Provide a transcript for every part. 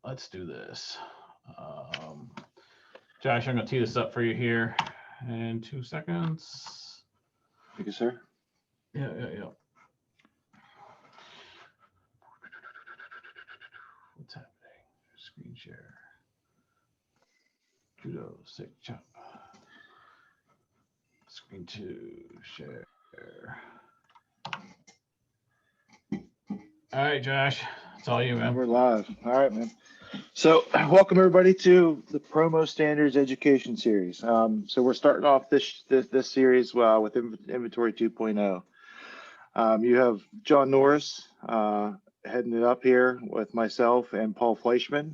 let's do this. Josh, I'm going to tee this up for you here in 2 seconds. Thank you, sir. Yeah. What's happening? Screen share. Judo, sick chop. Screen 2, share. All right, Josh, it's all you, man. We're live. All right, man. So welcome everybody to the PromoStandards Education Series. So we're starting off this series with Inventory 2.0. You have Jon Norris heading it up here with myself and Paul Fleischman.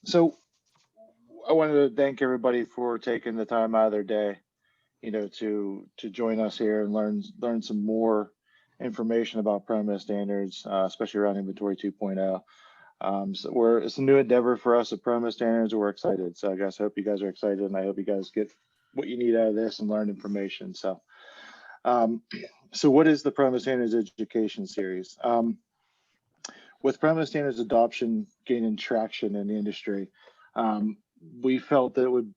So I wanted to thank everybody for taking the time out of their day, to join us here and learn some more information about PromoStandards, especially around Inventory 2.0. So it's a new endeavor for us at PromoStandards. We're excited. So I hope you guys are excited, and I hope you guys get what you need out of this and learn information. So, so what is the PromoStandards Education Series? With PromoStandards adoption gaining traction in the industry, we felt that it would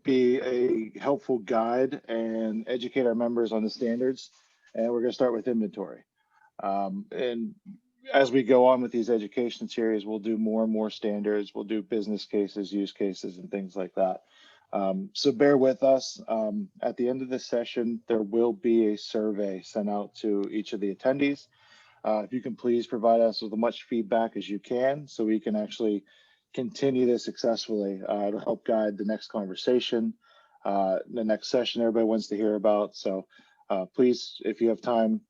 be a helpful guide and educate our members on the standards. And we're going to start with inventory. And as we go on with these education series, we'll do more and more standards. We'll do business cases, use cases, and things like that. So bear with us. At the end of this session, there will be a survey sent out to each of the attendees. If you can please provide us with as much feedback as you can so we can actually continue this successfully. It'll help guide the next conversation, the next session everybody wants to hear about. So please, if you have time,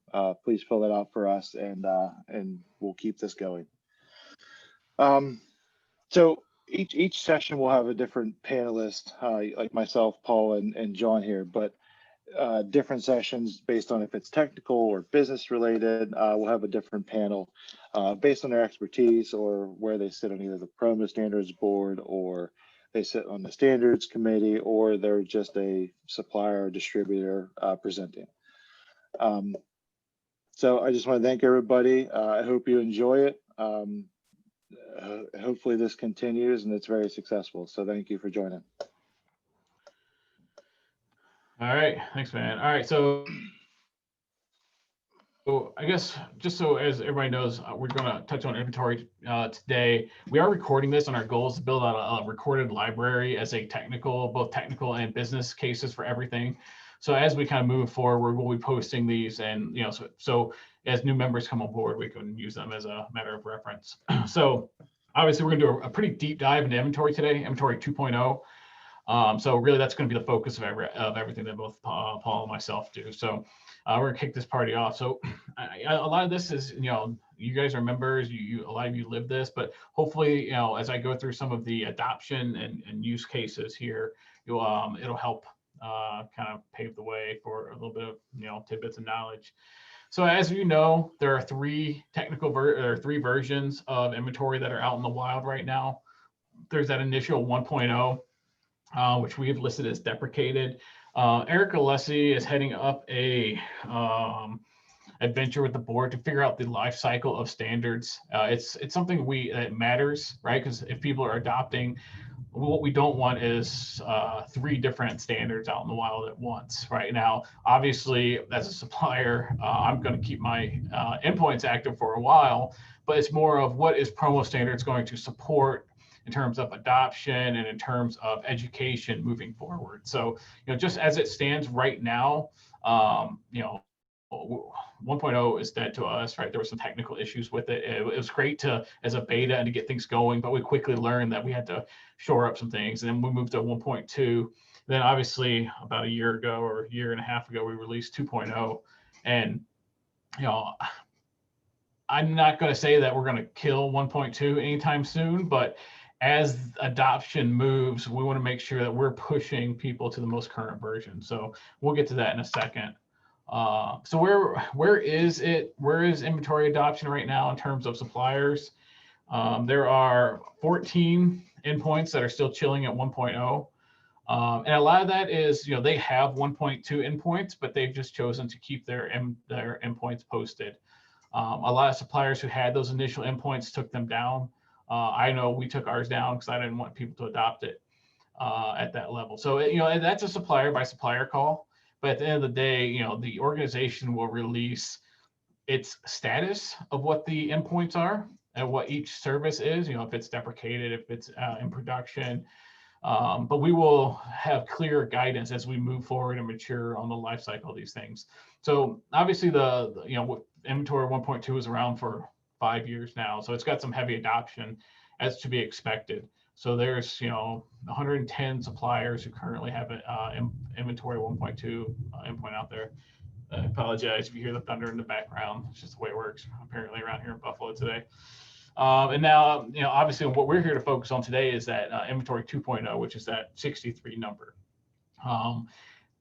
please fill that out for us, and we'll keep this going. So each session will have a different panelist, like myself, Paul, and Jon here, but different sessions based on if it's technical or business related. We'll have a different panel based on their expertise or where they sit on either the PromoStandards board, or they sit on the standards committee, or they're just a supplier or distributor presenting. So I just want to thank everybody. I hope you enjoy it. Hopefully this continues and it's very successful. So thank you for joining. All right, thanks, man. All right, so I guess just so as everybody knows, we're going to touch on inventory today. We are recording this, and our goal is to build out a recorded library as a both technical and business cases for everything. So as we kind of move forward, we'll be posting these, and so as new members come on board, we can use them as a matter of reference. So obviously, we're going to do a pretty deep dive into inventory today, inventory 2.0. So really, that's going to be the focus of everything that both Paul and myself do. So we're going to kick this party off. So a lot of this is, you guys are members, a lot of you live this, but hopefully, as I go through some of the adoption and use cases here, it'll help kind of pave the way for a little bit of, tidbits of knowledge. So as you know, there are three versions of inventory that are out in the wild right now. There's that initial 1.0. Which we have listed as deprecated. Eric Alessi is heading up a adventure with the board to figure out the life cycle of standards. It's something that matters, right? Because if people are adopting, what we don't want is 3 different standards out in the wild at once. Right now, obviously, as a supplier, I'm going to keep my endpoints active for a while, but it's more of what is PromoStandards going to support in terms of adoption and in terms of education moving forward. So, just as it stands right now, 1.0 is dead to us, right? There were some technical issues with it. It was great as a beta and to get things going, but we quickly learned that we had to shore up some things. And then we moved to 1.2. Then obviously about a year ago or a year and a half ago, we released 2.0. And, I'm not going to say that we're going to kill 1.2 anytime soon, but as adoption moves, we want to make sure that we're pushing people to the most current version. So we'll get to that in a second. So where is inventory adoption right now in terms of suppliers? There are 14 endpoints that are still chilling at 1.0. And a lot of that is, they have 1.2 endpoints, but they've just chosen to keep their endpoints posted. A lot of suppliers who had those initial endpoints took them down. I know we took ours down because I didn't want people to adopt it at that level. So, and that's a supplier by supplier call. But at the end of the day, the organization will release its status of what the endpoints are and what each service is, if it's deprecated, if it's in production. But we will have clear guidance as we move forward and mature on the life cycle of these things. So obviously inventory 1.2 is around for 5 years now. So it's got some heavy adoption as to be expected. So there's 110 suppliers who currently have inventory 1.2 endpoint out there. I apologize if you hear the thunder in the background. It's just the way it works apparently around here in Buffalo today. And now, obviously what we're here to focus on today is that inventory 2.0, which is that 63 number.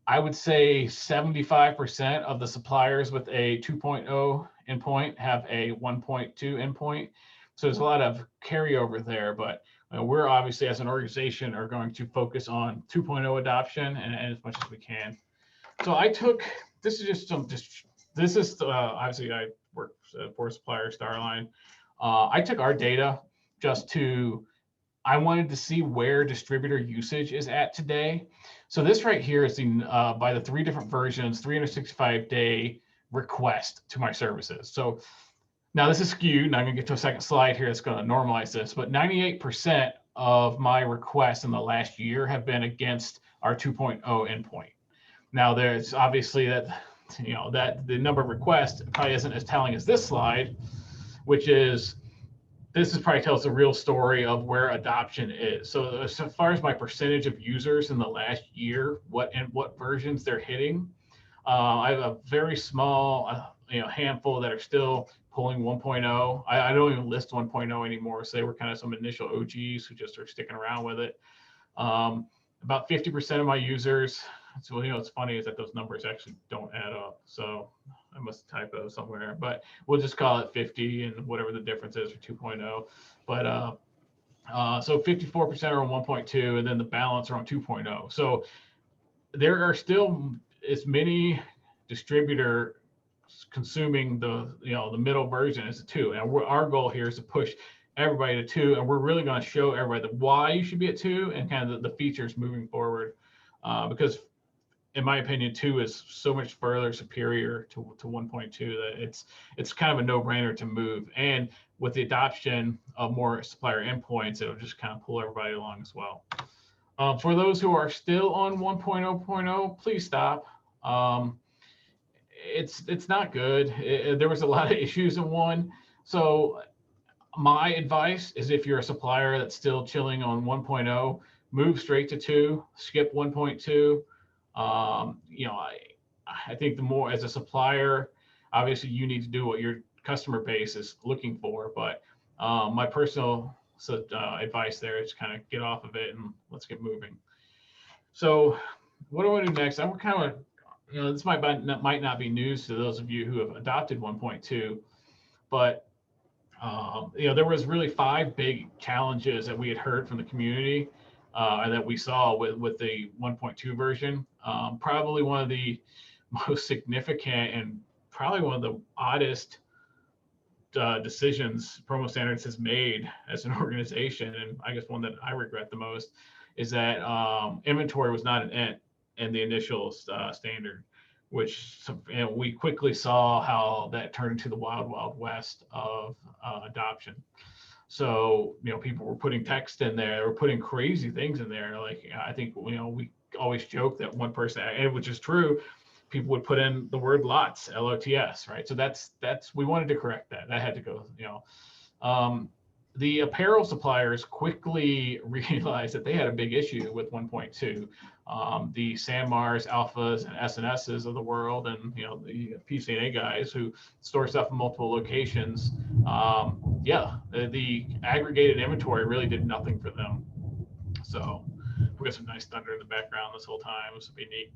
I would say 75% of the suppliers with a 2.0 endpoint have a 1.2 endpoint. So there's a lot of carryover there, but we're obviously as an organization are going to focus on 2.0 adoption and as much as we can. So obviously I work for supplier Starline. I took our data I wanted to see where distributor usage is at today. So this right here is by the 3 different versions, 365-day request to my services. So now this is skewed, and I'm going to get to a second slide here that's going to normalize this, but 98% of my requests in the last year have been against our 2.0 endpoint. Now there's obviously that the number of requests probably isn't as telling as this slide, which is this probably tells the real story of where adoption is. So as far as my percentage of users in the last year, what versions they're hitting, I have a very small handful that are still pulling 1.0. I don't even list 1.0 anymore. So they were kind of some initial OGs who just are sticking around with it. About 50% of my users. So what's funny is that those numbers actually don't add up. So I must typo somewhere, but we'll just call it 50 and whatever the difference is for 2.0. But so 54% are on 1.2, and then the balance are on 2.0. So there are still as many distributor consuming the middle version as a 2. And our goal here is to push everybody to 2, and we're really going to show everybody why you should be at 2 and kind of the features moving forward, because in my opinion, 2 is so much further superior to 1.2 that it's kind of a no-brainer to move. And with the adoption of more supplier endpoints, it'll just kind of pull everybody along as well. For those who are still on 1.0.0, please stop. It's not good. There was a lot of issues in 1. So my advice is if you're a supplier that's still chilling on 1.0, move straight to 2, skip 1.2. I think the more as a supplier, obviously you need to do what your customer base is looking for. But my personal advice there is kind of get off of it and let's get moving. So what do I want to do next? I'm kind of, this might not be news to those of you who have adopted 1.2, but there was really 5 big challenges that we had heard from the community and that we saw with the 1.2 version. Probably one of the most significant and probably one of the oddest decisions PromoStandards has made as an organization, and I guess one that I regret the most, is that inventory was not an ent in the initial standard, which we quickly saw how that turned into the wild, wild west of adoption. So, people were putting text in there, they were putting crazy things in there. Like, I think, we always joke that one person, and which is true, people would put in the word lots, LOTS, right? So that's we wanted to correct that. That had to go, The apparel suppliers quickly realized that they had a big issue with 1.2. The Sanmars, Alphas, and SNSs of the world, and the PCNA guys who store stuff in multiple locations. The aggregated inventory really did nothing for them. So we got some nice thunder in the background this whole time. This would be neat.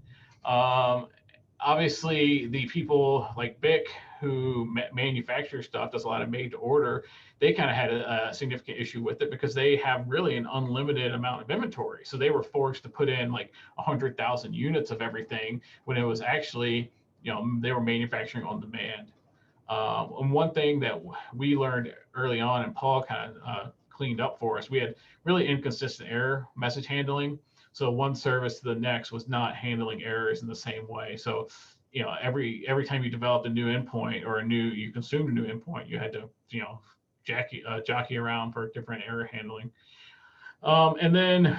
Obviously, the people like BIC who manufacture stuff, does a lot of made to order, they kind of had a significant issue with it because they have really an unlimited amount of inventory. So they were forced to put in like 100,000 units of everything when it was actually, they were manufacturing on demand. And one thing that we learned early on, and Paul kind of cleaned up for us, we had really inconsistent error message handling. So one service to the next was not handling errors in the same way. So, every time you developed a new endpoint or you consumed a new endpoint, you had to, jockey around for different error handling. And then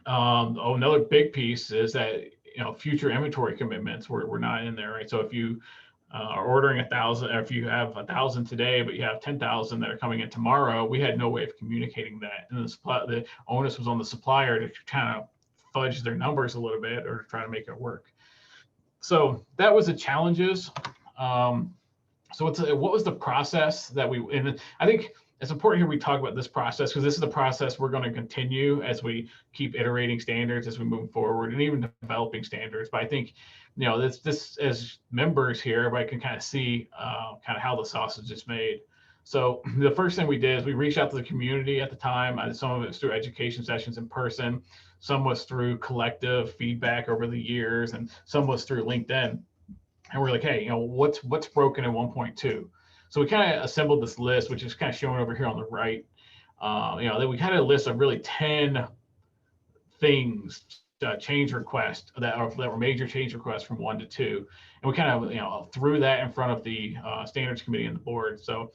another big piece is that future inventory commitments were not in there, right? So if you are ordering 1,000, or if you have 1,000 today, but you have 10,000 that are coming in tomorrow, we had no way of communicating that, and the onus was on the supplier to kind of fudge their numbers a little bit or try to make it work. So that was the challenges. So what was the process that and I think it's important here we talk about this process, because this is the process we're going to continue as we keep iterating standards as we move forward, and even developing standards. But I think, this as members here, everybody can kind of see kind of how the sausage is made. So the first thing we did is we reached out to the community at the time. Some of it was through education sessions in person, some was through collective feedback over the years, and some was through LinkedIn. And we're like, hey, what's broken in 1.2? So we kind of assembled this list, which is kind of shown over here on the right. That we kind of list of really 10 things, change requests that were major change requests from 1 to 2, and we kind of threw that in front of the standards committee and the board. So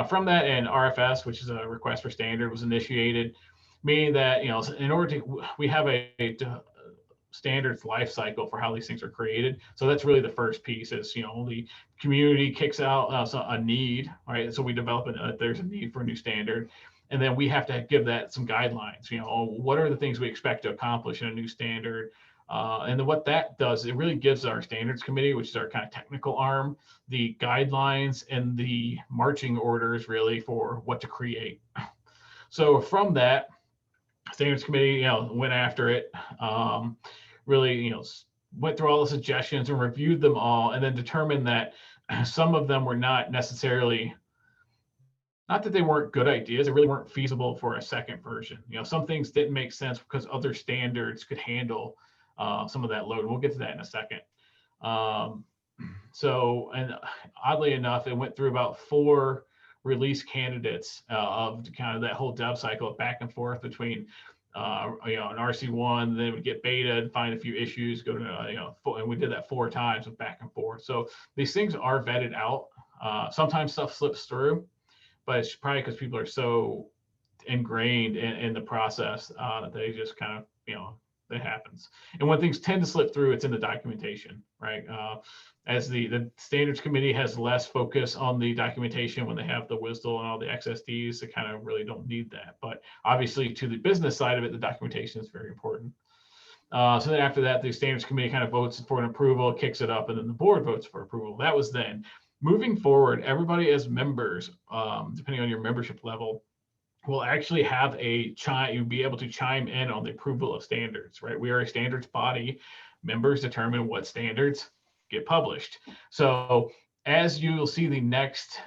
from that, an RFS, which is a request for standard, was initiated, meaning that in order to we have a standards life cycle for how these things are created. So that's really the first piece is, the community kicks out a need, right? So we develop there's a need for a new standard. And then we have to give that some guidelines, what are the things we expect to accomplish in a new standard? And then what that does, it really gives our standards committee, which is our kind of technical arm, the guidelines and the marching orders really for what to create. So from that, standards committee, went after it, really, went through all the suggestions and reviewed them all, and then determined that some of them were not necessarily, not that they weren't good ideas, they really weren't feasible for a second version. Some things didn't make sense because other standards could handle some of that load. We'll get to that in a second. So, and oddly enough, it went through about 4 release candidates of kind of that whole dev cycle of back and forth between an RC1, then we get beta and find a few issues, go to and we did that 4 times with back and forth. So these things are vetted out. Sometimes stuff slips through, but it's probably because people are so ingrained in the process that they just kind of, it happens. And when things tend to slip through, it's in the documentation, right? As the standards committee has less focus on the documentation when they have the WSDL and all the XSDs, they kind of really don't need that. But obviously to the business side of it, the documentation is very important. So then after that, the standards committee kind of votes for an approval, kicks it up, and then the board votes for approval. That was then. Moving forward, everybody as members, depending on your membership level, will actually have you'll be able to chime in on the approval of standards, right? We are a standards body. Members determine what standards get published. So as you'll see, the next,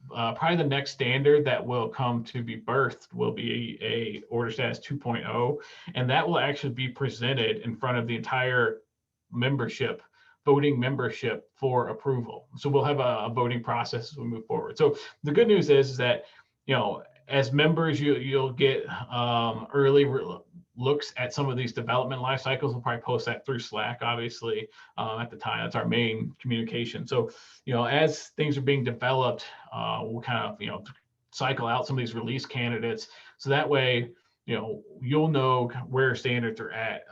probably the next standard that will come to be birthed will be a order status 2.0, and that will actually be presented in front of the entire membership, voting membership for approval. So we'll have a voting process as we move forward. So the good news is that, as members, you'll get early looks at some of these development life cycles. We'll probably post that through Slack, obviously, at the time. That's our main communication. So, as things are being developed, we'll kind of, cycle out some of these release candidates. So that way, you'll know where standards are at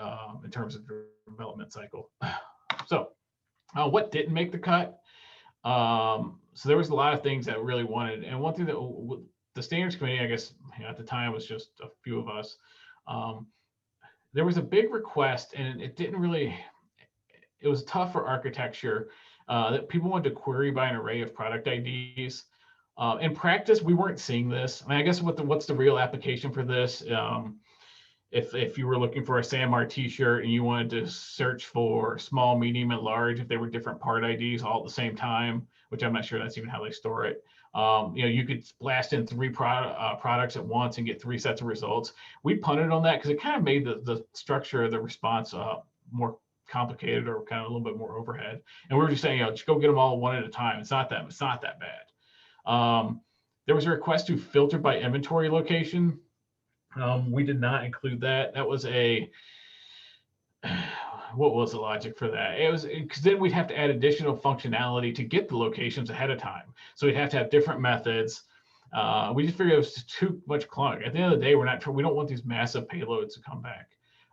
in terms of development cycle. So what didn't make the cut? So there was a lot of things that really wanted, and one thing that the standards committee, I guess, at the time was just a few of us. There was a big request, and it didn't really, it was tough for architecture that people wanted to query by an array of product IDs. In practice, we weren't seeing this. I mean, I guess what's the real application for this? If you were looking for a SAMR t-shirt and you wanted to search for small, medium, and large, if they were different part IDs all at the same time, which I'm not sure that's even how they store it. You could blast in 3 products at once and get 3 sets of results. We punted on that because it kind of made the structure of the response more complicated or kind of a little bit more overhead. And we were just saying, just go get them all one at a time. It's not that bad. There was a request to filter by inventory location. We did not include that. That was what was the logic for that? It was because then we'd have to add additional functionality to get the locations ahead of time. So we'd have to have different methods. We just figured it was too much clunk. At the end of the day, we don't want these massive payloads to come back.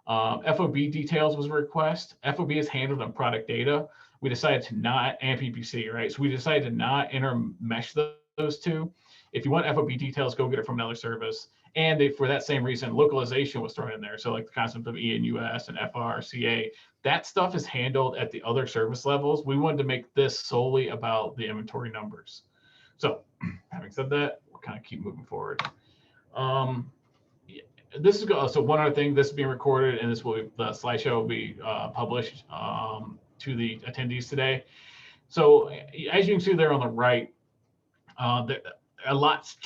FOB details was a request. FOB is handled on product data. We decided to not, and PPC, right? So we decided to not intermesh those two. If you want FOB details, go get it from another service. And for that same reason, localization was thrown in there. So like the concept of ENUS and FRCA, that stuff is handled at the other service levels. We wanted to make this solely about the inventory numbers. So having said that, we'll kind of keep moving forward. This is so one other thing. This is being recorded, and the slideshow will be published to the attendees today. So as you can see there on the right, a lot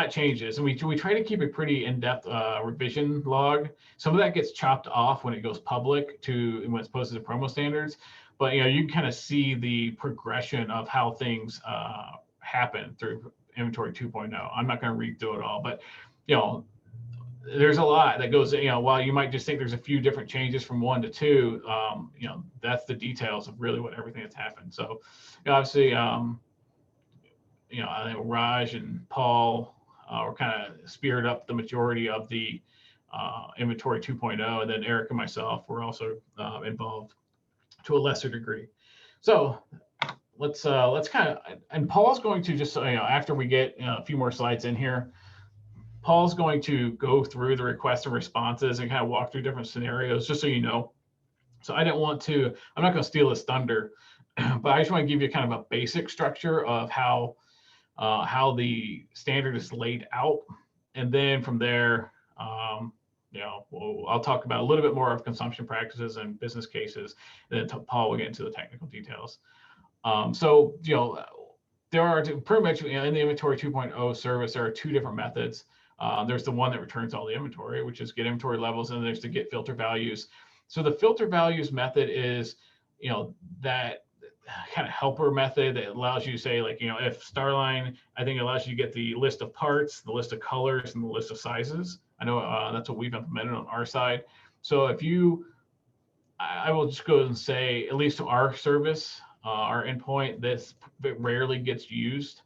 changes, and we try to keep a pretty in-depth revision log. Some of that gets chopped off when it goes public when it's posted to PromoStandards, but you can kind of see the progression of how things happen through inventory 2.0. I'm not going to read through it all, but there's a lot that goes, while you might just think there's a few different changes from 1 to 2, that's the details of really what everything that's happened. So obviously, I think Raj and Paul were kind of speared up the majority of the inventory 2.0, and then Eric and myself were also involved to a lesser degree. So let's kind of, and Paul's going to just, after we get a few more slides in here, Paul's going to go through the requests and responses and kind of walk through different scenarios, just so you know. So I'm not going to steal his thunder, but I just want to give you kind of a basic structure of how the standard is laid out. And then from there, I'll talk about a little bit more of consumption practices and business cases. And then Paul will get into the technical details. There are pretty much in the inventory 2.0 service, there are 2 different methods. There's the one that returns all the inventory, which is get inventory levels, and there's the get filter values. So the filter values method is, that kind of helper method that allows you to say, like, if Starline, I think it allows you to get the list of parts, the list of colors, and the list of sizes. I know that's what we've implemented on our side. So I will just go and say, at least to our service, our endpoint, this rarely gets used.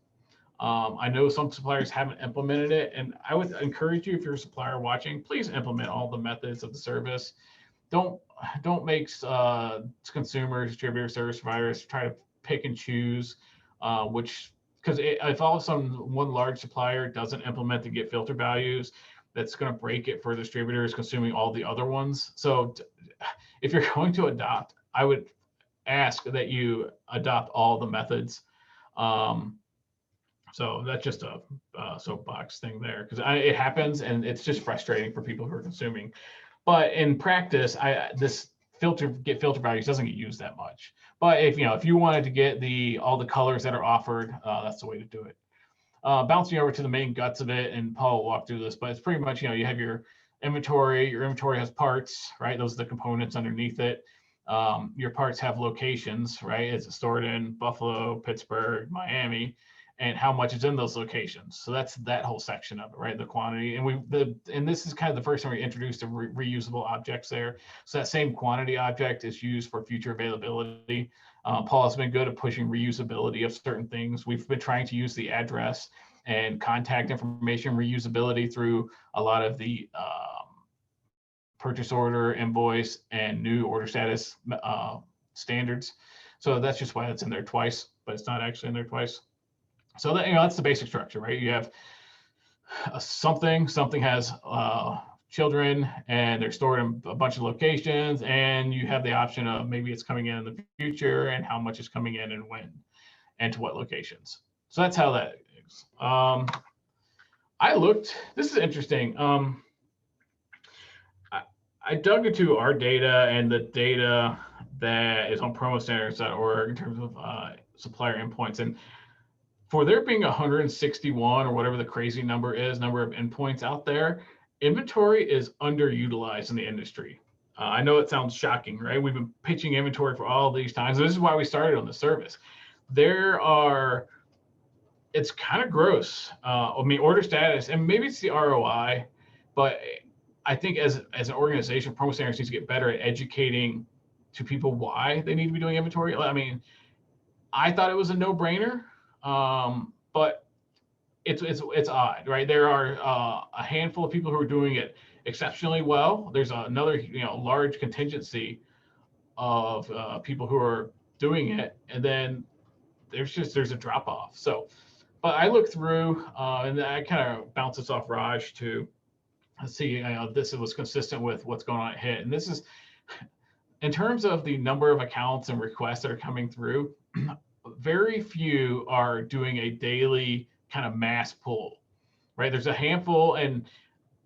I know some suppliers haven't implemented it, and I would encourage you, if you're a supplier watching, please implement all the methods of the service. Don't make consumers, distributors, service providers try to pick and choose because if all of a sudden one large supplier doesn't implement the get filter values, that's going to break it for distributors consuming all the other ones. So if you're going to adopt, I would ask that you adopt all the methods. So that's just a soapbox thing there, because it happens and it's just frustrating for people who are consuming. But in practice, this get filter values doesn't get used that much. But if you wanted to get all the colors that are offered, that's the way to do it. Bouncing over to the main guts of it, and Paul will walk through this, but it's pretty much, you have your inventory. Your inventory has parts, right? Those are the components underneath it. Your parts have locations, right? It's stored in Buffalo, Pittsburgh, Miami, and how much is in those locations. So that's that whole section of it, right? The quantity, and this is kind of the first time we introduced the reusable objects there. So that same quantity object is used for future availability. Paul has been good at pushing reusability of certain things. We've been trying to use the address and contact information reusability through a lot of the purchase order, invoice, and new order status standards. So that's just why it's in there twice, but it's not actually in there twice. So that, that's the basic structure, right? You have something has children, and they're stored in a bunch of locations, and you have the option of maybe it's coming in the future and how much is coming in and when and to what locations. So that's how that is. This is interesting. I dug into our data and the data that is on PromoStandards.org in terms of supplier endpoints, and for there being 161 or whatever the crazy number of endpoints out there, inventory is underutilized in the industry. I know it sounds shocking, right? We've been pitching inventory for all these times. This is why we started on the service. It's kind of gross. I mean, order status, and maybe it's the ROI, but I think as an organization, PromoStandards needs to get better at educating to people why they need to be doing inventory. I mean, I thought it was a no-brainer, but it's odd, right? There are a handful of people who are doing it exceptionally well. There's another large contingency of people who are doing it, and then there's a drop off. So, but I look through and I kind of bounce this off Raj to see this was consistent with what's going on at HIT, and this is in terms of the number of accounts and requests that are coming through. Very few are doing a daily kind of mass pull, right? There's a handful, and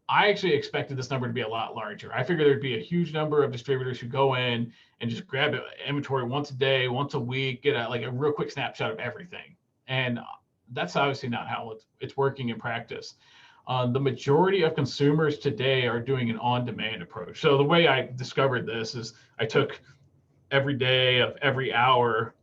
I actually expected this number to be a lot larger. I figured there'd be a huge number of distributors who go in and just grab inventory once a day, once a week, get a real quick snapshot of everything. And that's obviously not how it's working in practice. The majority of consumers today are doing an on-demand approach. So the way I discovered this is I took every day of every hour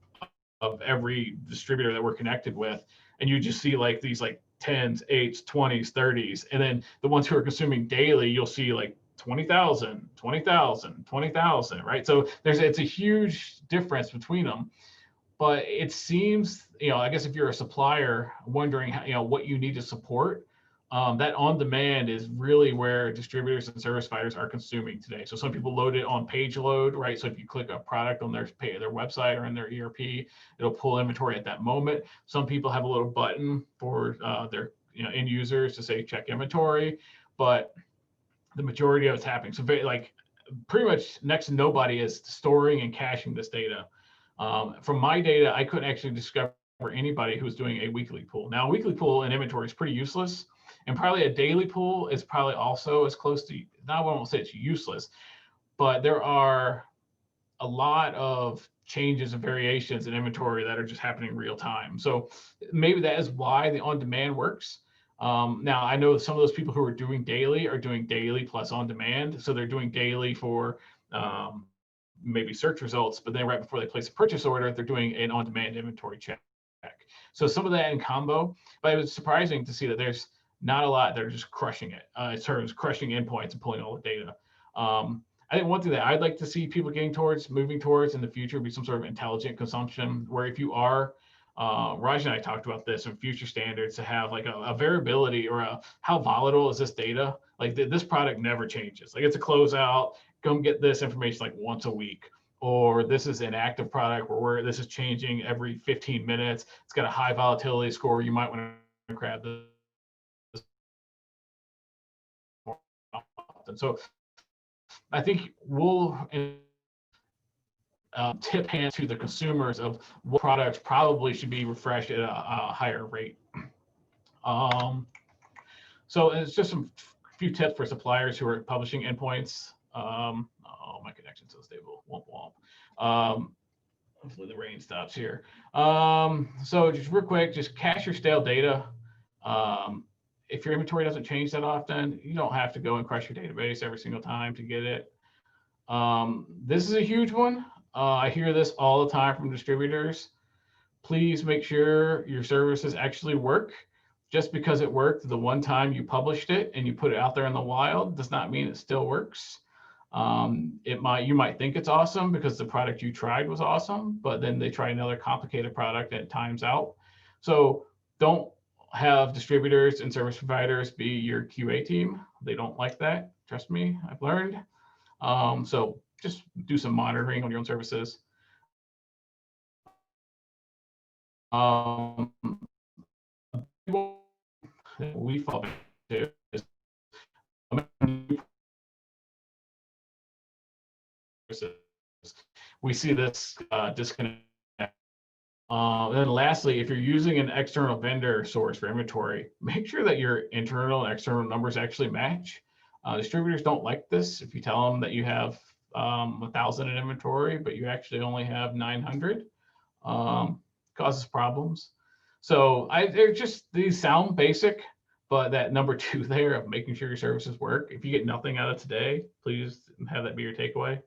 of every distributor that we're connected with, and you just see these 10s, 8s, 20s, 30s, and then the ones who are consuming daily, you'll see 20,000, 20,000, 20,000, right? So it's a huge difference between them. But it seems, I guess if you're a supplier wondering what you need to support, that on demand is really where distributors and service providers are consuming today. So some people load it on page load, right? So if you click a product on their website or in their ERP, it'll pull inventory at that moment. Some people have a little button for their end users to say check inventory, but the majority of it's happening. So pretty much next to nobody is storing and caching this data. From my data, I couldn't actually discover anybody who was doing a weekly pull. Now, a weekly pull in inventory is pretty useless. And probably a daily pull is probably also as close to, now I won't say it's useless, but there are a lot of changes and variations in inventory that are just happening in real time. So maybe that is why the on-demand works. Now, I know some of those people who are doing daily plus on-demand. So they're doing daily for maybe search results, but then right before they place a purchase order, they're doing an on-demand inventory check. So some of that in combo, but it was surprising to see that there's not a lot that are just crushing it. In terms of crushing endpoints and pulling all the data. I think one thing that I'd like to see people moving towards in the future would be some sort of intelligent consumption, where if you are, Raj and I talked about this in future standards, to have a variability or how volatile is this data? This product never changes. It's a closeout, come get this information once a week. Or this is an active product where this is changing every 15 minutes. It's got a high volatility score. You might want to grab this. And so I think we'll tip hand to the consumers of what products probably should be refreshed at a higher rate. So it's just a few tips for suppliers who are publishing endpoints. Oh, my connection's so stable. Womp womp. Hopefully the rain stops here. So just real quick, just cache your stale data. If your inventory doesn't change that often, you don't have to go and crush your database every single time to get it. This is a huge one. I hear this all the time from distributors. Please make sure your services actually work. Just because it worked the one time you published it and you put it out there in the wild does not mean it still works. You might think it's awesome because the product you tried was awesome, but then they try another complicated product and it times out. So don't have distributors and service providers be your QA team. They don't like that. Trust me, I've learned. So just do some monitoring on your own services. We fall into is we see this disconnect. Then lastly, if you're using an external vendor source for inventory, make sure that your internal and external numbers actually match. Distributors don't like this. If you tell them that you have 1,000 in inventory, but you actually only have 900, causes problems. So they're just, these sound basic, But that number 2 there of making sure your services work, if you get nothing out of today, please have that be your takeaway.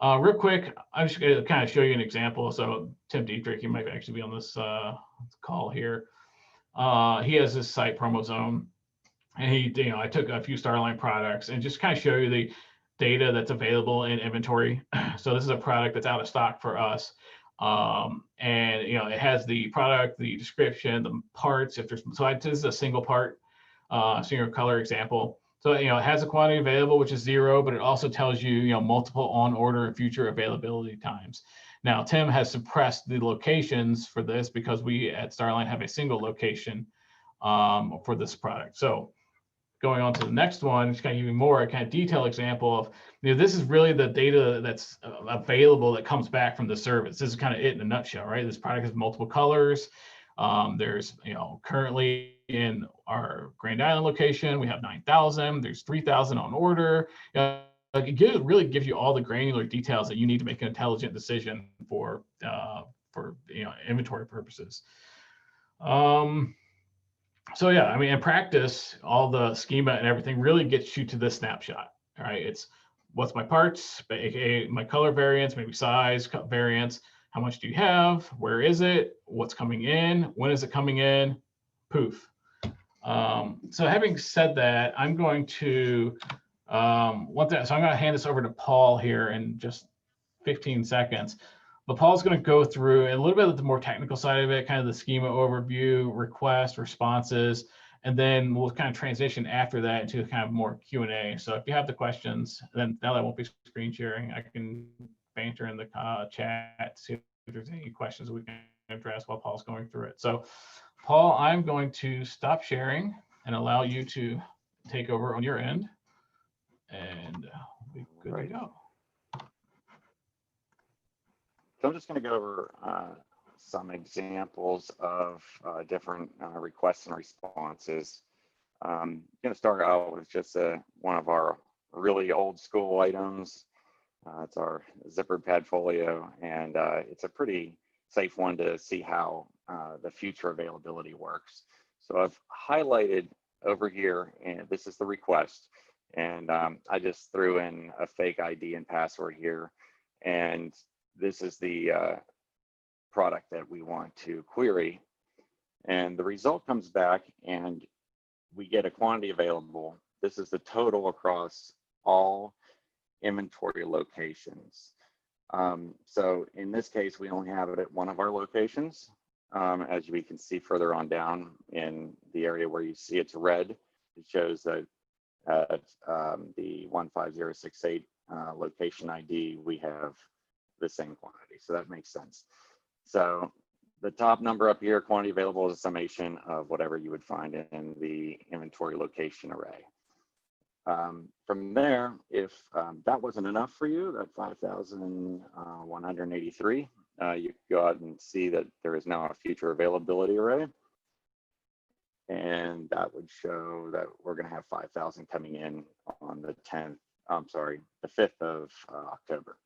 Real quick, I'm just going to kind of show you an example. So Tim Dietrich, he might actually be on this call here. He has this site PromoZone, and I took a few Starline products and just kind of show you the data that's available in inventory. So this is a product that's out of stock for us. And it has the product, the description, the parts. This is a single part, single color example. So it has a quantity available, which is 0, but it also tells you multiple on order and future availability times. Now Tim has suppressed the locations for this because we at Starline have a single location for this product. So going on to the next one, just kind of giving more a kind of detailed example of, this is really the data that's available that comes back from the service. This is kind of it in a nutshell, right? This product has multiple colors. There's, currently in our Grand Island location, we have 9,000. There's 3,000 on order. It really gives you all the granular details that you need to make an intelligent decision for inventory purposes. So yeah, I mean, in practice, all the schema and everything really gets you to this snapshot. All right, it's what's my parts, aka my color variants, maybe size variants. How much do you have? Where is it? What's coming in? When is it coming in? Poof. So having said that, I'm going to so I'm going to hand this over to Paul here in just 15 seconds. But Paul's going to go through a little bit of the more technical side of it, kind of the schema overview, requests, responses, and then we'll kind of transition after that into kind of more Q&A. So if you have the questions, then now that won't be screen sharing, I can banter in the chat, see if there's any questions we can address while Paul's going through it. So Paul, I'm going to stop sharing and allow you to take over on your end, and we'll be good to go. So I'm just going to go over some examples of different requests and responses. I'm going to start out with just one of our really old school items. It's our zippered pad folio, and it's a pretty safe one to see how the future availability works. So I've highlighted over here, and this is the request, and I just threw in a fake ID and password here, and this is the product that we want to query. And the result comes back and we get a quantity available. This is the total across all inventory locations. So in this case, we only have it at one of our locations. As we can see further on down in the area where you see it's red, it shows that at the 15068 location ID, we have the same quantity. So that makes sense. So the top number up here, quantity available, is a summation of whatever you would find in the inventory location array. From there, if that wasn't enough for you, that 5,183, you can go out and see that there is now a future availability array. And that would show that we're going to have 5,000 coming in on the 5th of October.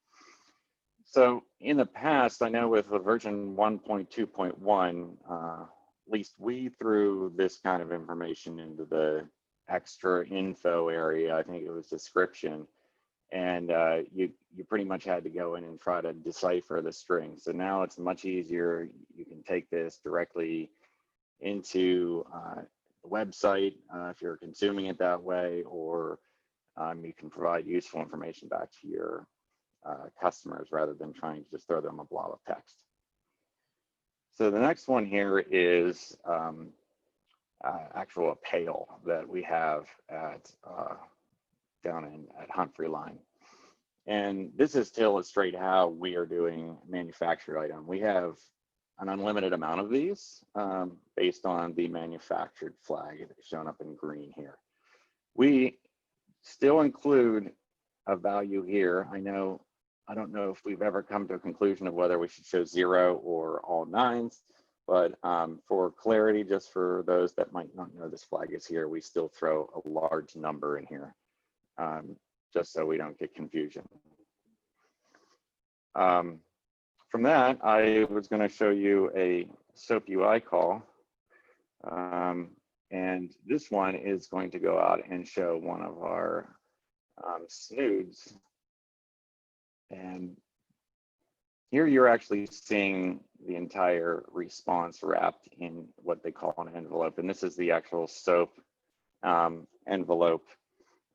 So in the past, I know with the version 1.2.1, at least we threw this kind of information into the extra info area. I think it was description. And you pretty much had to go in and try to decipher the string. So now it's much easier. You can take this directly into the website if you're consuming it that way, or you can provide useful information back to your customers rather than trying to just throw them a blob of text. So the next one here is actual pail that we have at down at Humphrey Line. And this is to illustrate how we are doing manufactured item. We have an unlimited amount of these based on the manufactured flag shown up in green here. We still include a value here. I don't know if we've ever come to a conclusion of whether we should show 0 or all 9s, but for clarity, just for those that might not know this flag is here, we still throw a large number in here, just so we don't get confusion. From that, I was going to show you a SOAP UI call. And this one is going to go out and show one of our snoods. And here you're actually seeing the entire response wrapped in what they call an envelope. And this is the actual SOAP envelope.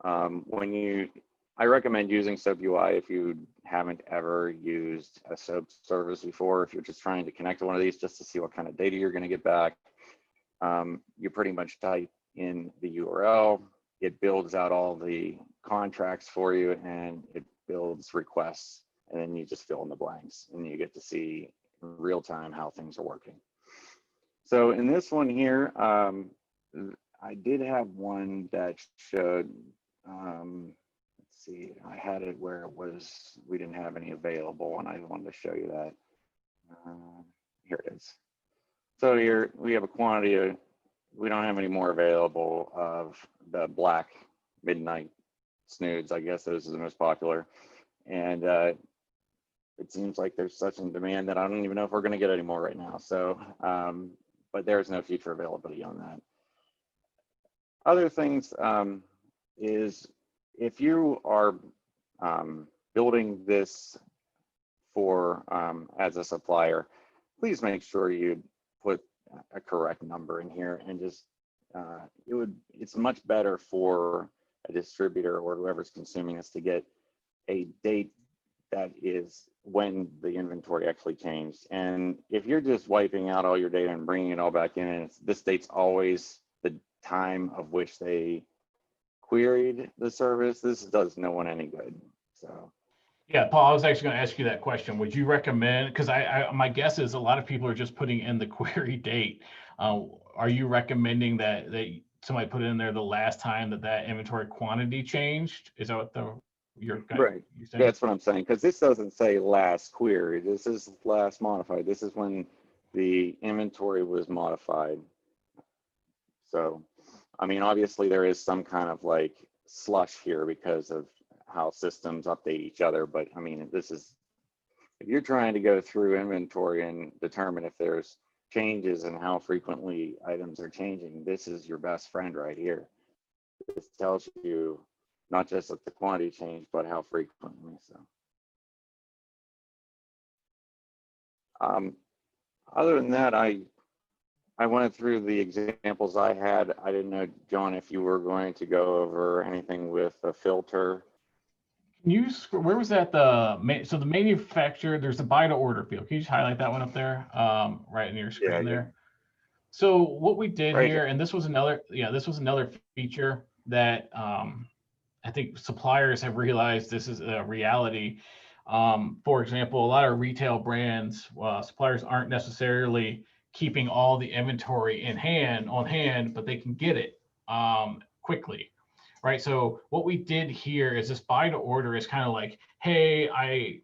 I recommend using SOAP UI if you haven't ever used a SOAP service before. If you're just trying to connect to one of these just to see what kind of data you're going to get back, you pretty much type in the URL. It builds out all the contracts for you, and it builds requests, and then you just fill in the blanks, and you get to see in real time how things are working. So in this one here, I did have one that showed, let's see, I had it where it was, we didn't have any available, and I wanted to show you that. Here it is. So here we have a quantity of, we don't have any more available of the black midnight snoods. I guess those are the most popular. And it seems like there's such in demand that I don't even know if we're going to get any more right now. So, but there's no future availability on that. Other things is if you are building this for as a supplier, please make sure you put a correct number in here, and just it's much better for a distributor or whoever's consuming this to get a date that is when the inventory actually changed. And if you're just wiping out all your data and bringing it all back in, and this date's always the time of which they queried the service, this does no one any good. So yeah, Paul, I was actually going to ask you that question. Would you recommend, because my guess is a lot of people are just putting in the query date. Are you recommending that somebody put in there the last time that inventory quantity changed? Is that what you're right? Yeah, that's what I'm saying, because this doesn't say last query. This is last modified. This is when the inventory was modified. So, I mean, obviously there is some kind of like slush here because of how systems update each other. But I mean, this is, if you're trying to go through inventory and determine if there's changes and how frequently items are changing, this is your best friend right here. This tells you not just that the quantity changed, but how frequently. So other than that, I went through the examples I had. I didn't know, John, if you were going to go over anything with a filter. Where was that? So the manufacturer, there's a buy to order field. Can you just highlight that one up there, right in your screen there? So what we did here, and this was another feature that I think suppliers have realized this is a reality. For example, a lot of retail brands, suppliers aren't necessarily keeping all the inventory on hand, but they can get it quickly. Right. So what we did here is this buy to order is kind of like, hey, I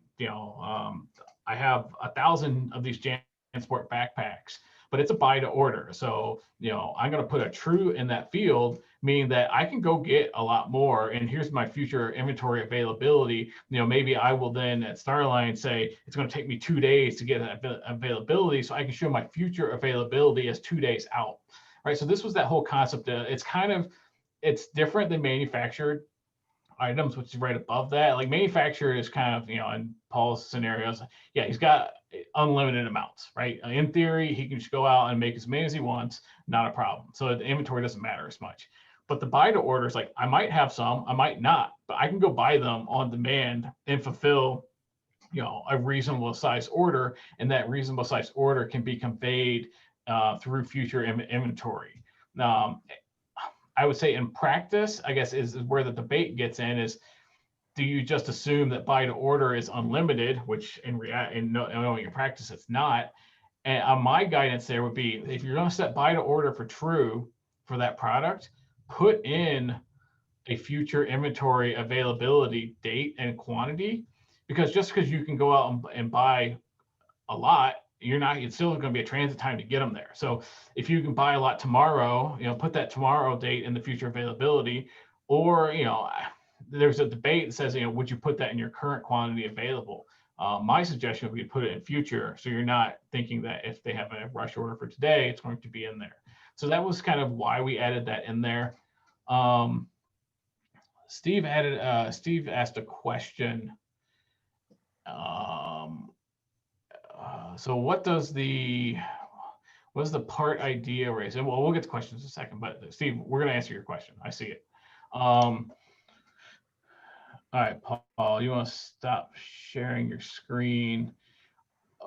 have 1,000 of these JanSport backpacks, but it's a buy to order. So, I'm going to put a true in that field, meaning that I can go get a lot more. And here's my future inventory availability. Maybe I will then at Starline say it's going to take me 2 days to get that availability, so I can show my future availability as 2 days out. Right. So this was that whole concept. It's different than manufactured items, which is right above that. Like manufactured is kind of, in Paul's scenarios, yeah, he's got unlimited amounts, right? In theory, he can just go out and make as many as he wants, not a problem. So the inventory doesn't matter as much. But the buy to order is like, I might have some, I might not, but I can go buy them on demand and fulfill, a reasonable size order. And that reasonable size order can be conveyed through future inventory. I would say in practice, I guess is where the debate gets in, is do you just assume that buy to order is unlimited, which in knowing your practice, it's not. And my guidance there would be, if you're going to set buy to order for true for that product, put in a future inventory availability date and quantity, because just because you can go out and buy a lot, it's still going to be a transit time to get them there. So if you can buy a lot tomorrow, put that tomorrow date in the future availability, or, there's a debate that says, would you put that in your current quantity available? My suggestion would be to put it in future. So you're not thinking that if they have a rush order for today, it's going to be in there. So that was kind of why we added that in there. Steve asked a question. So what does the part ID array? And we'll get to questions in a second, but Steve, we're going to answer your question. I see it. All right, Paul, you want to stop sharing your screen?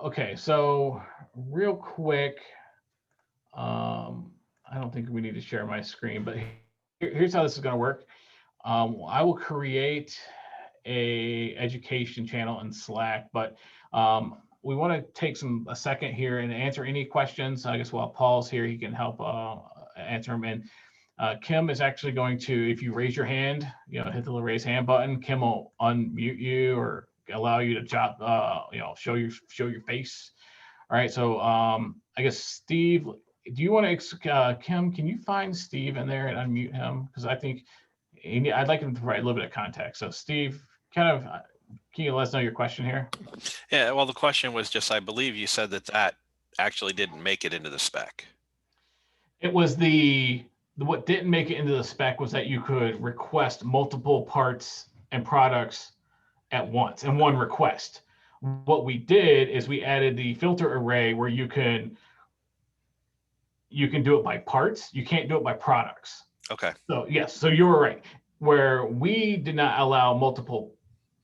Okay, so real quick, I don't think we need to share my screen, but here's how this is going to work. I will create a education channel in Slack, but we want to take a second here and answer any questions. I guess while Paul's here, he can help answer them. And Kim is actually going to, if you raise your hand, hit the little raise hand button, Kim will unmute you or allow you to show your face. All right. So I guess Steve, do you want to, Kim, can you find Steve in there and unmute him? Because I think I'd like him to provide a little bit of context. So Steve, can you let us know your question here? Yeah, well, the question was just, I believe you said that actually didn't make it into the spec. It was what didn't make it into the spec was that you could request multiple parts and products at once in one request. What we did is we added the filter array where you can do it by parts. You can't do it by products. Okay. So yes, so you were right. Where we did not allow multiple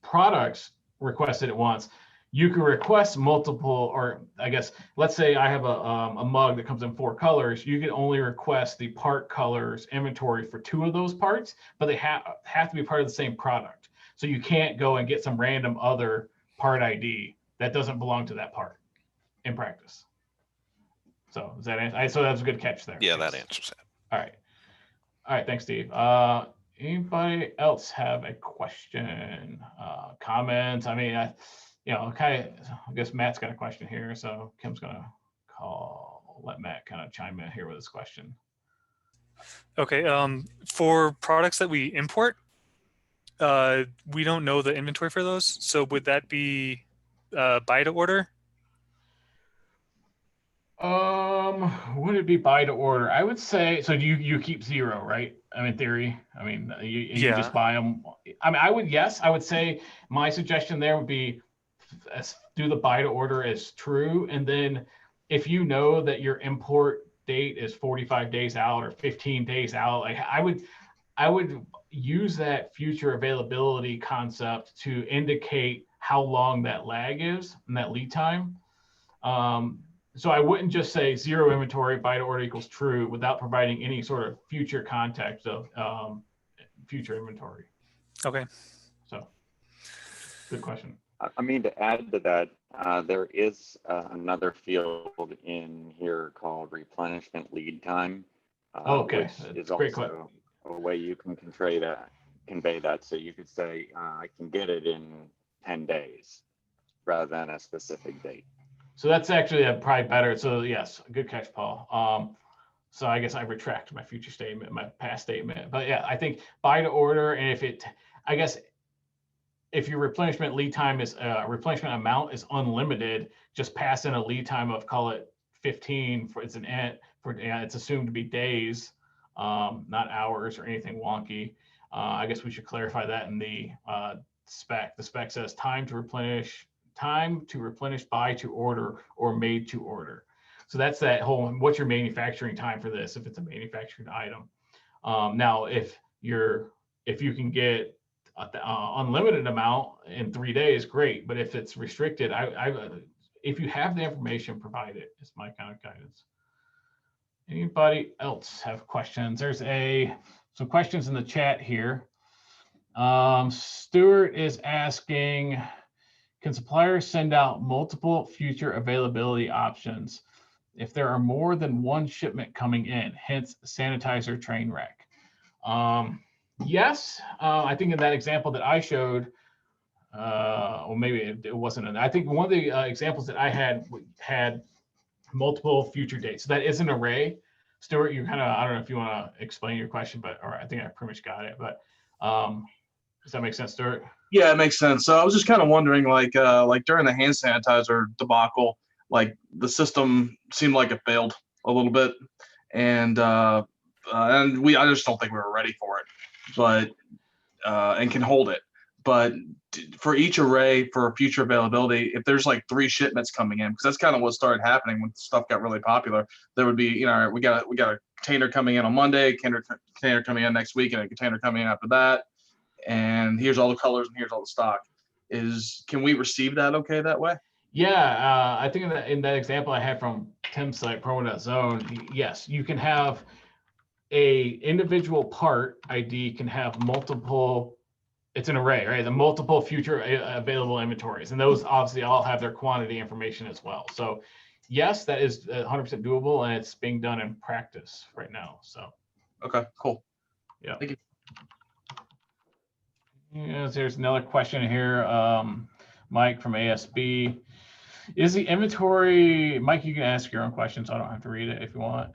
products requested at once, you can request multiple, or I guess, let's say I have a mug that comes in 4 colors. You can only request the part colors inventory for 2 of those parts, but they have to be part of the same product. So you can't go and get some random other part ID that doesn't belong to that part in practice. So is that so that's a good catch there. Yeah, thanks. that answers that. All right, thanks, Steve. Anybody else have a question, comments? I mean, I guess Matt's got a question here, so Kim's gonna let Matt kind of chime in here with his question. Okay, for products that we import, we don't know the inventory for those. So would that be buy to order? Would it be buy to order? I would say, so you keep 0, right? I mean, in theory, I mean, you just buy them. I mean, I would say my suggestion there would be do the buy to order as true. And then if you know that your import date is 45 days out or 15 days out, like I would use that future availability concept to indicate how long that lag is and that lead time. So I wouldn't just say 0 inventory, buy to order equals true without providing any sort of future context of future inventory. Okay. So good question. I mean, to add to that, there is another field in here called replenishment lead time. Okay, which is great also a way you can convey that. So you could say, I can get it in 10 days rather than a specific date. So that's actually probably better. So yes, good catch, Paul. So I guess I retract my future statement, my past statement. But yeah, I think buy to order, and if your replenishment lead time is replenishment amount is unlimited, just pass in a lead time of, call it 15 it's assumed to be days, not hours or anything wonky. I guess we should clarify that in the spec. The spec says time to replenish, buy to order, or made to order. So that's that whole, what's your manufacturing time for this if it's a manufactured item. Now, if you can get unlimited amount in 3 days, great. But if it's restricted, if you have the information, provide it. It's my kind of guidance. Anybody else have questions? There's some questions in the chat here. Stuart is asking, can suppliers send out multiple future availability options if there are more than one shipment coming in, hence sanitizer train wreck? Yes, I think in that example that I showed, or maybe it wasn't. I think one of the examples that I had multiple future dates. So that is an array. Stuart, you kind of, I don't know if you want to explain your question, but I think I pretty much got it. But does that make sense, Stuart? Yeah, it makes sense. So I was just kind of wondering, like during the hand sanitizer debacle, like the system seemed like it failed a little bit. and I just don't think we were ready for it, but and can hold it. But for each array for future availability, if there's like 3 shipments coming in, because that's kind of what started happening when stuff got really popular, there would be, you know, we got a container coming in on Monday, container coming in next week, and a container coming in after that. And here's all the colors and here's all the stock. Can we receive that okay that way? Yeah, I think in that example I had from Tim's site, promo.zone, yes, you can have a individual part ID can have multiple, it's an array, right? The multiple future available inventories, and those obviously all have their quantity information as well. So yes, that is 100% doable, and it's being done in practice right now. So Okay, cool. yeah. Thank you. Yes, there's another question here. Mike from ASB. Is the inventory, Mike, you can ask your own question, so I don't have to read it if you want.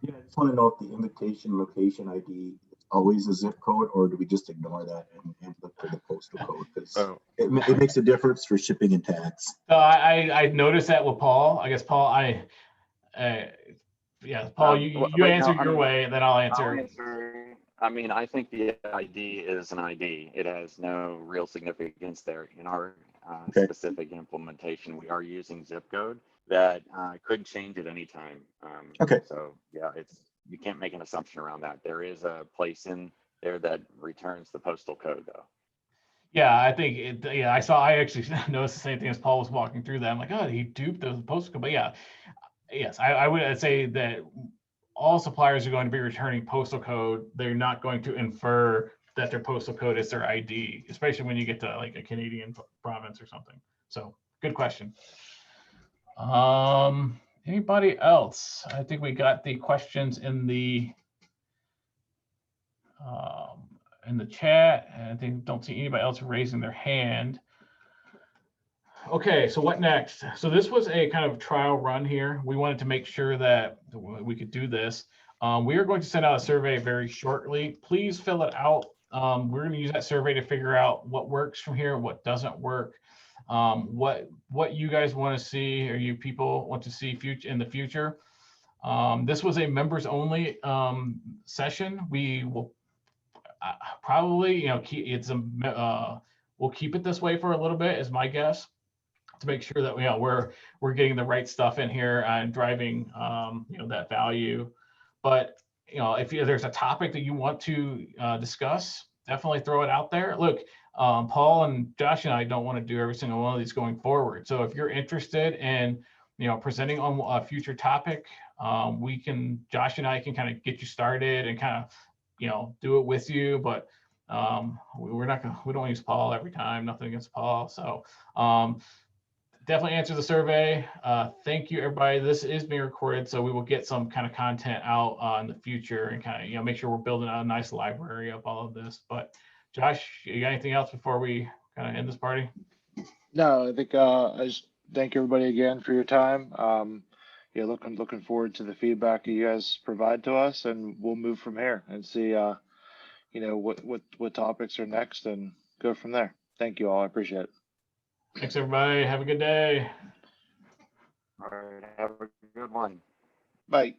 Yeah, I just want to know if the invitation location ID is always a zip code, or do we just ignore that and look for the postal code? Because it makes a difference for shipping and tax. So I noticed that with Paul. I guess Paul, yeah, Paul, you answer your way, and then I'll answer. I mean, I think the ID is an ID. It has no real significance there. In our specific implementation, we are using zip code that could change at any time. Okay. So yeah, you can't make an assumption around that. There is a place in there that returns the postal code, though. Yeah, I think I actually noticed the same thing as Paul was walking through that. I'm like, oh, he duped the postal code. But yeah, yes, I would say that all suppliers are going to be returning postal code. They're not going to infer that their postal code is their ID, especially when you get to like a Canadian province or something. So good question. Anybody else? I think we got the questions in the chat. And I think don't see anybody else raising their hand. Okay, so what next? So this was a kind of trial run here. We wanted to make sure that we could do this. We are going to send out a survey very shortly. Please fill it out. We're going to use that survey to figure out what works from here, what doesn't work, what you guys want to see, or you people want to see in the future. This was a members only session. We will probably, you know, we'll keep it this way for a little bit, is my guess, to make sure that we're getting the right stuff in here and driving that value. But if there's a topic that you want to discuss, definitely throw it out there. Look, Paul and Josh and I don't want to do every single one of these going forward. So if you're interested in presenting on a future topic, Josh and I can kind of get you started and kind of do it with you. But we don't use Paul every time. Nothing against Paul. So definitely answer the survey. Thank you, everybody. This is being recorded, so we will get some kind of content out in the future and kind of make sure we're building out a nice library of all of this. But Josh, you got anything else before we kind of end this party? No, I think I just thank everybody again for your time. Looking forward to the feedback you guys provide to us, and we'll move from here and see what topics are next and go from there. Thank you all. I appreciate it. Thanks, everybody. Have a good day. All right, have a good one. Bye.